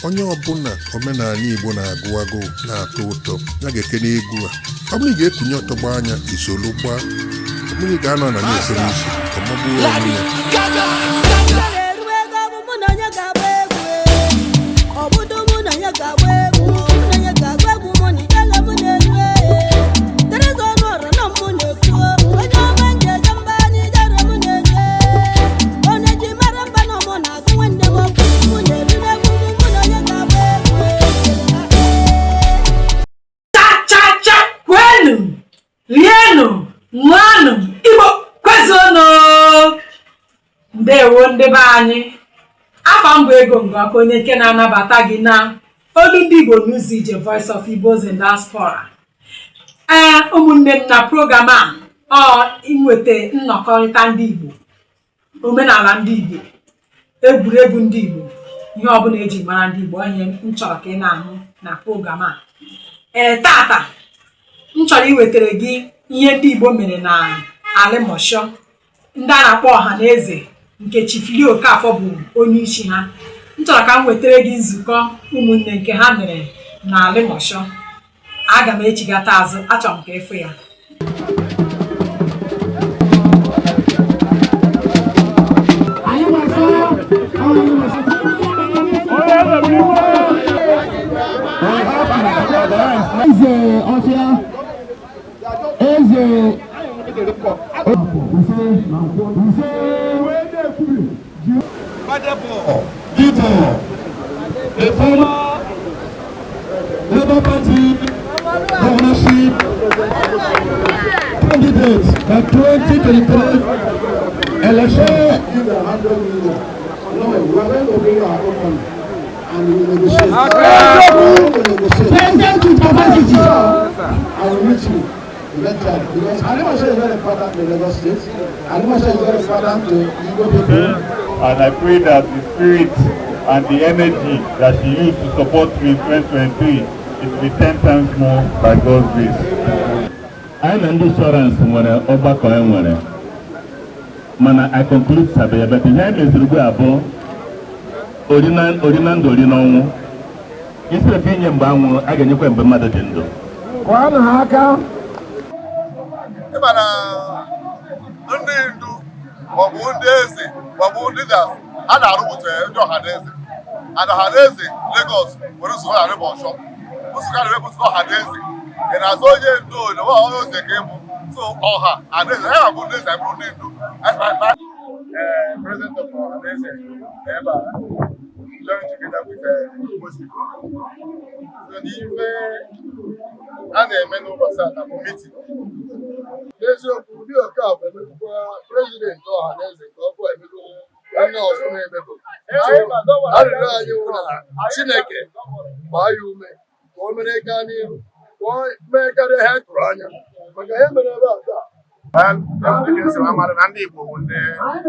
onye ọbụla omenala Igbo na-agụ agụ na-atọ ụtọ ya ga-ekene egwu a. Ọ bụrụ ga-ekunye ọtọgba anya isolu gbaa, ọ bụrụ ga-anọ na na-efere isi ọmọgbuo onwe ya. Rienu, Nwanu, Igbo, kwezono. Ndewo ndị be anyị. Afa mbụ ego ngọkọ onye nke na-anabata gị na Olundigbo News Ije Voice of Igbos in Diaspora. Ụmụnne m na program a inweta nnọkọrịta ndị Igbo, omenala ndị Igbo, egwuregwu ndị Igbo, ihe ọbụla eji mara ndị Igbo, onye m chọrọ ka ị na-ahụ na program a. Tata m chọrọ iwetara gị ihe ndị Igbo mere na Alimosho, ndị a na-akpọ Ohanaeze nke Chifili Okafọ bụ onye isi ha. M chọrọ ka m wetara gị nzukọ ụmụnne nke ha mere na Alimosho. Aga m echigata azụ, achọrọ m ka ịfụ ya. The former Labour Party governorship candidate for 2023 election. President with capacity. I will meet you eventually because Alimosho is very important to Lagos State. Alimosho is very important to Igbo people. And I pray that the spirit and the energy that she used to support me in 2023 it will be 10 times more by God's grace. I am the insurance when I conclude Sabaya, but the name is Rugo Orinan Dolino. Instead of being a bango, I can go and be mother Dindo. One haka. Ohanaeze, and Ohanaeze, Lagos, where is Alimosho? Who's got a record for Ohanaeze? And as all you do, the world they came. So, and there's a good days I put into as my president of Ohanaeze ever joined together with Muslim. So, and the men over South meeting. There's a president Ohanaeze I'm not also many people. I don't know you Chineke, why you make Womanekani, why make a head runner? But I haven't about that. Well, because I'm not an Ndigbo one day. I'm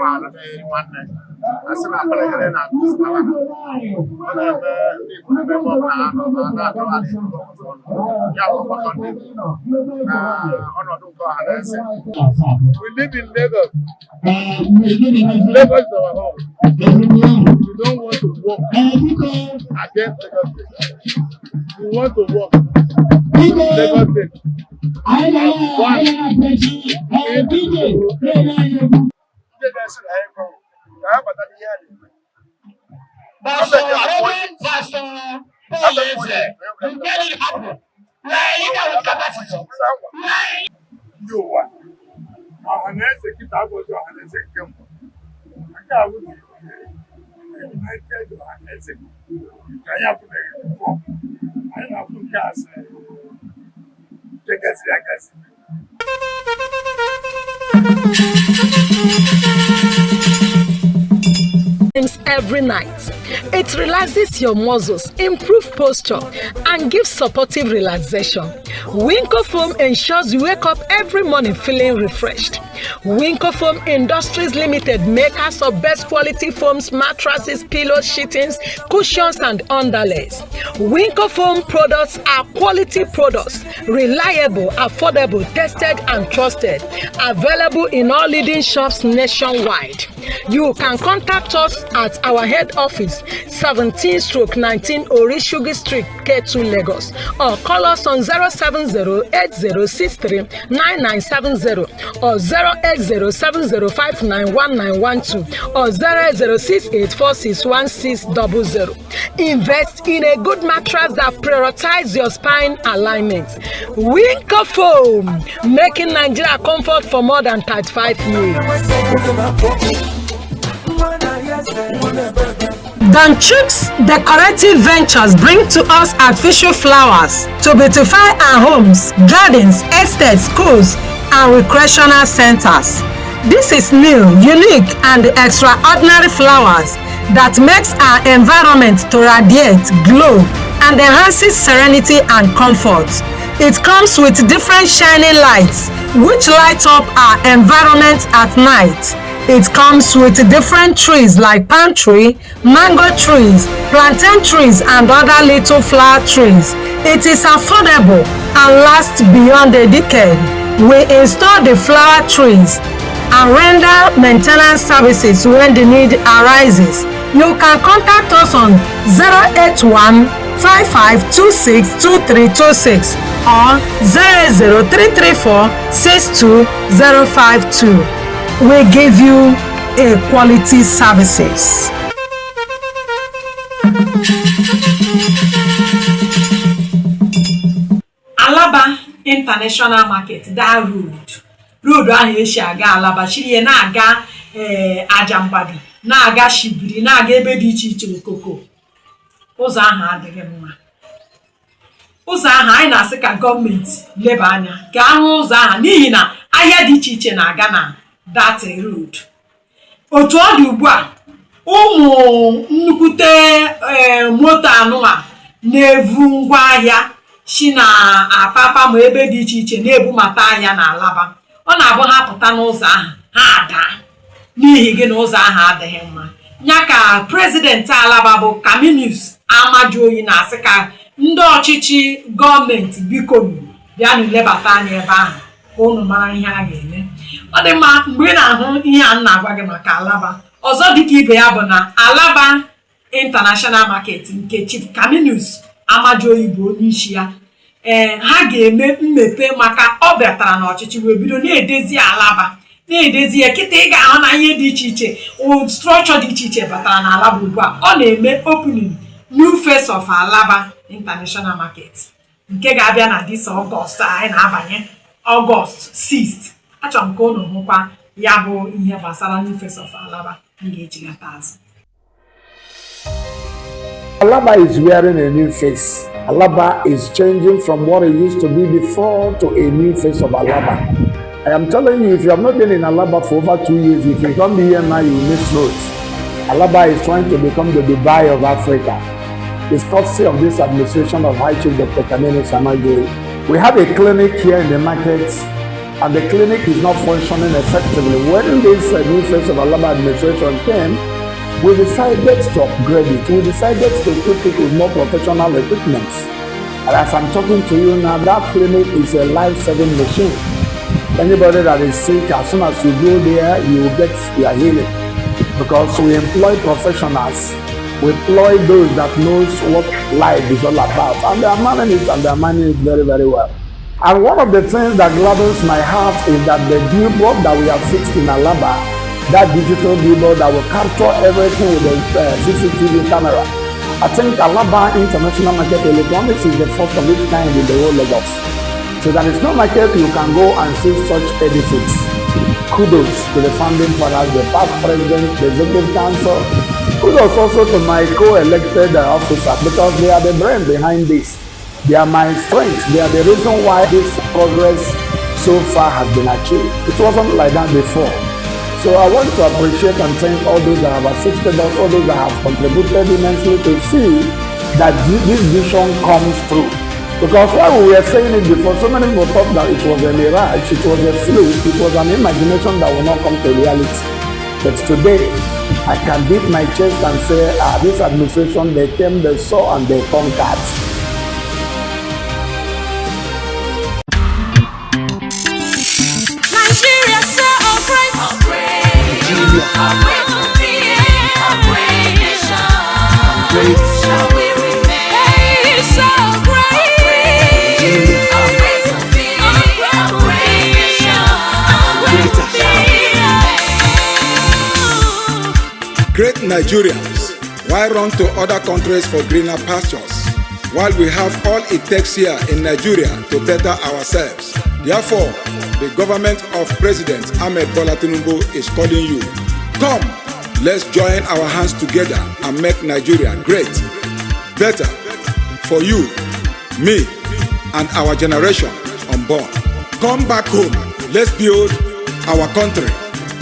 out of a Monday. I said, I'm going to get out of this. We live in Lagos. Lagos is our home. We don't want to walk against Lagos. We want to walk Lagos State. Ohanaeze kita agbojo Ohanaeze kemgbe aka awụghị United Ohanaeze ka anyị apụtaghị bifọ anyị na-apụ nke asị nke gaziri agazi. Every night. It relaxes your muscles, improves posture, and gives supportive relaxation. Winco Foam ensures you wake up every morning feeling refreshed. Winco Foam Industries Limited, makers of best quality foams, mattresses, pillows, sheetings, cushions, and underlays. Winco Foam products are quality products, reliable, affordable, tested, and trusted. Available in all leading shops nationwide. You can contact us at our head office, 17/19 Orishugi Street, K2, Lagos, or call us on 070-8063-9970 or 08070591912 or 08068461600. Invest in a good mattress that prioritizes your spine alignment. Winko Foam, making Nigeria comfort for more than 35 years. Danchuk's Decorative Ventures bring to us artificial flowers to beautify our homes, gardens, estates, schools, and recreational centers. This is new, unique, and extraordinary flowers that makes our environment to radiate, glow, and enhances serenity and comfort. It comes with different shining lights which light up our environment at night. It comes with different trees like palm tree, mango trees, plantain trees, and other little flower trees. It is affordable and lasts beyond a decade. We install the flower trees and render maintenance services when the need arises. You can contact us on 081-5526-2326 or 00334-62052. We give you a quality services. Alaba International Market, that road ahụ esi aga Alaba chiri na-aga Ajambadu, na-aga Shibiri, na-aga ebe dị iche iche okoko. Ụzọ ahụ adịghị mma. Ụzọ ahụ anyị na-asị ka gọọmenti leba anya ka ahụ ụzọ ahụ n'ihi na ahịa dị iche iche na-aga na that road. Otu ọ dị ugbu a, ụmụ nnukwute moto anụma na-evu ngwaahịa si na apapa ma ebe dị iche iche na-ebumata ahịa na Alaba. Ọ na-abụ ha pụta n'ụzọ ahụ ha ada n'ihi gị na ụzọ ahụ adịghị mma. Ya ka prezidenti Alaba bụ Kaminius Amajuoyi na-asị ka ndị ọchịchị gọọmenti biko bịa lebata anya ebe ahụ ka unu mara ihe a ga-eme. Ọ dị mma mgbe ị na-ahụ ihe a na-agwa gị maka Alaba. Ọzọ dịka ibe ya bụ na Alaba International Market nke Chief Kaminius Amajuoyi bụ onye isi ya. Ha ga-eme mmepe maka ọ bịatara n'ọchịchị wee bido na-edezi Alaba, na-edezi ya. Kịta ị ga-ahụ na ihe dị iche iche, structure dị iche iche batara na Alaba ugbu a. Ọ na-eme opening new face of Alaba International Market nke ga-abịa na this August anyị na-abanye August 6th. Achọrọ m ka unu hụkwa ya bụ ihe gbasara new face of Alaba m ga-ejigata azụ. Alaba is wearing a new face. Alaba is changing from what it used to be before to a new face of Alaba. I am telling you, if you have not been in Alaba for over 2 years, if you come here now, you will miss roads. Alaba is trying to become the Dubai of Africa. It's courtesy of this administration of High Chief Dr. Kaminius Amajuoyi. We have a clinic here in the market, and the clinic is not functioning effectively. When this new face of Alaba administration came, we decided to upgrade it. We decided to equip it with more professional equipment. And as I'm talking to you now, that clinic is a life-saving machine. Anybody that is sick, as soon as you go there, you will get your healing. Because we employ professionals. We employ those that knows what life is all about. And they are managing it, and they are managing it very, very well. And one of the things that gladdens my heart is that the billboard that we have fixed in Alaba, that digital billboard that will capture everything with the CCTV camera. I think Alaba International Market Electronics is the first of its kind in the whole Lagos. So there is no market you can go and see such edifices. Kudos to the founding fathers, the past president, the executive council. Kudos also to my co-elected officers, because they are the brain behind this. They are my strength. They are the reason why this progress so far has been achieved. It wasn't like that before. So I want to appreciate and thank all those that have assisted us, all those that have contributed immensely to see that this vision comes through. Because while we were saying it before, so many people thought that it was a mirage, it was a fluke, it was an imagination that will not come to reality. But today, I can beat my chest and say, this administration, they came, they saw, and they conquered. Nigeria, say, oh, great. Nigerians, why run to other countries for greener pastures, while we have all it takes here in Nigeria to better ourselves? Therefore, the government of President Ahmed Bola Tinubu is calling you. Come, let's join our hands together and make Nigeria great, better for you, me, and our generation unborn. Come back home. Let's build our country,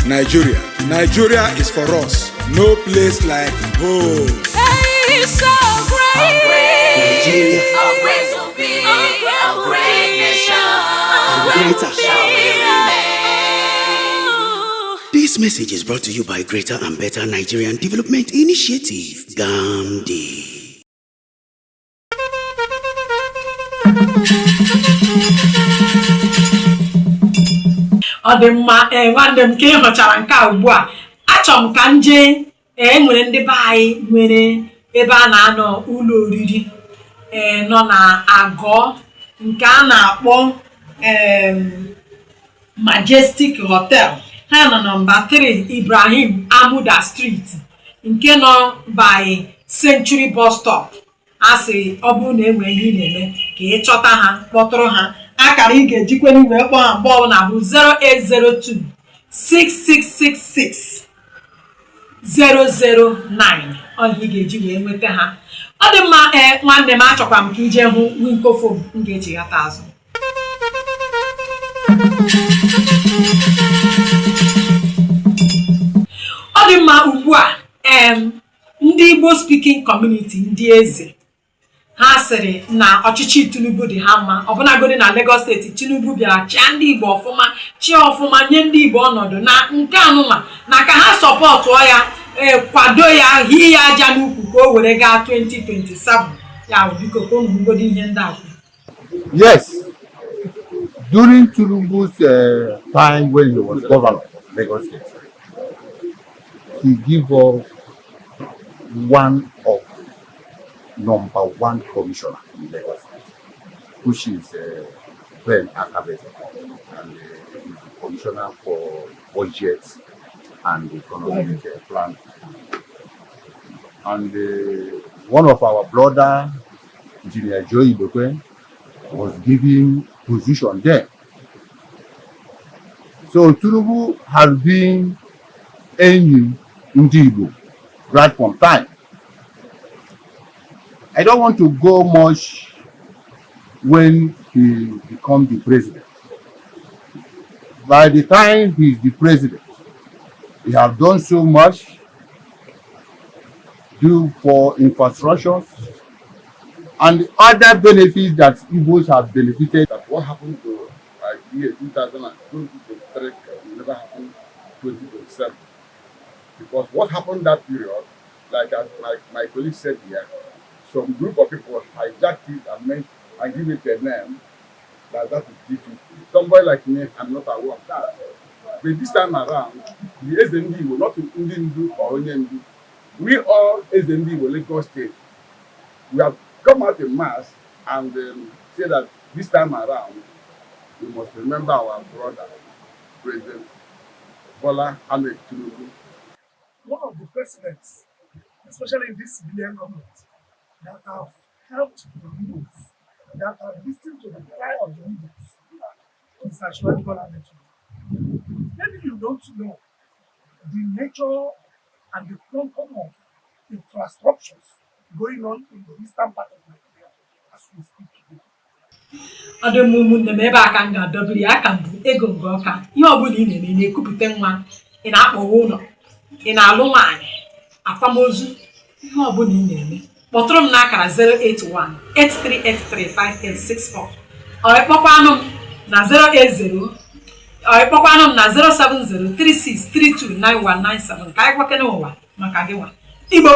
Nigeria. Nigeria is for us. No place like home. Hey, so great. Nigeria, A great to be, a great nation, a great to be. This message is brought to you by Greater and Better Nigerian Development Initiative, Gandhi. Ọ dị mma nwanne m ka ị hụchara nke a ugbu a achọrọ m ka m jee nwere ndị be anyị nwere ebe a na-anọ ụlọ oriri nọ na Agọ nke a na-akpọ Majestic Hotel. Ha nọ nọmba 3 Ibrahim Amuda Street nke nọ by Century Bus Stop. Asị ọ bụrụ na enwe ihe na-eme ka ị chọta ha kpọtụrụ ha. Akara ị ga-ejikwa wee kpọọ ha mgbe ọbụla bụ 0802 6666 009. Ọ ị ga-eji wee nweta ha. Ọ dị mma nwanne m achọkwa m ka ije hụ winkofon m ga-eji ghata azụ. Ọ dị mma ugbu a ndị Igbo speaking community ndị eze ha sịrị na ọchịchị Tinubu dị ha mma, ọbụnagodi na Lagos steeti Tinubu bịara chịa ndị Igbo ọfụma, chịa ọfụma nye ndị Igbo ọnọdụ na nke anụma na ka ha sọpọtụọ ya kwado ya hie ya aja n'ukwu ka o were gaa 2027. Ya biko ka unu hụgodi ihe ndị a. Yes, during Tinubu's time when he was governor of Lagos State, he gave us one of #1 commissioner in Lagos State, which is Ben Akabeze, and he's the commissioner for budget and economic plan. And one of our brother, Engineer Joey Bekwe, was given position there. So Tinubu has been aiming Ndigbo right from time. I don't want to go much when he becomes the president. By the time he's the president, he has done so much, do for infrastructures and other benefits that Igbos have benefited. That what happened to year 2023 will never happen 2027. Because what happened that period, like my colleague said here, some group of people hijacked it and give it a name that is G50. Somebody like me, I'm not aware of that. But this time around, the SND will not Ndigbo or Onyendu. We all SND will Lagos State. We have come out in mass and say that this time around, we must remember our brother, President Bola Ahmed Tinubu. One of the presidents, especially in this civilian government, that have helped the Igbos, that have listened to the cry of the Igbos, is actually Bola Ahmed Tinubu. Maybe you don't know the nature and the quantum of infrastructures going on in the eastern part of Nigeria as we speak today. Ọ dị ụmụnne m ebe aka m ga-adọbiri ya aka mbụ ego nke ọka ihe ọbụla ị na-eme na-ekupụta nwa ị na-akpọwa ụlọ ị na-alụ nwaanyị akwamozu ihe ọbụla ị na-eme kpọtụrụ m n'akara 081-8383-5864 ọkpọkwanụ m na 080 ọkpọkwanụ m na 07036329197 ka anyị kwakene ụwa maka gị nwa Igbo